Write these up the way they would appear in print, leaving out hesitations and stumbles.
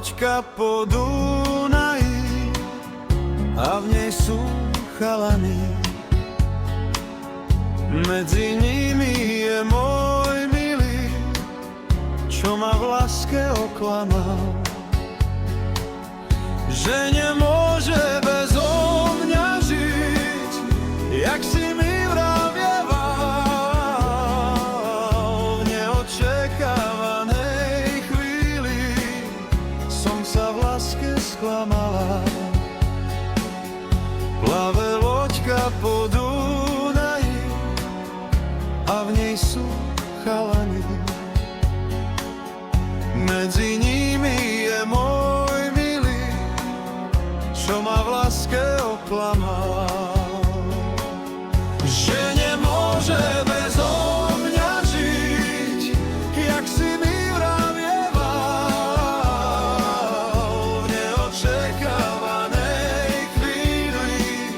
loďka po Dunaji a v nej sú chalani. Medzi nimi je môj milý, čo ma v láske oklamal, že nemôže bezo mňa žiť, jak si mi vravieval. V neočakávanej chvíli som sa v láske sklamala. Plave loďka po Dunaji a v nej sú chalani. Medzi nimi je môj milý, čo ma v láske oklamal, že nemôže bezo mňa žiť, jak si mi vravieval. V neočakávanej chvíli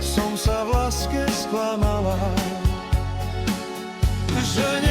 som sa v láske sklamala, že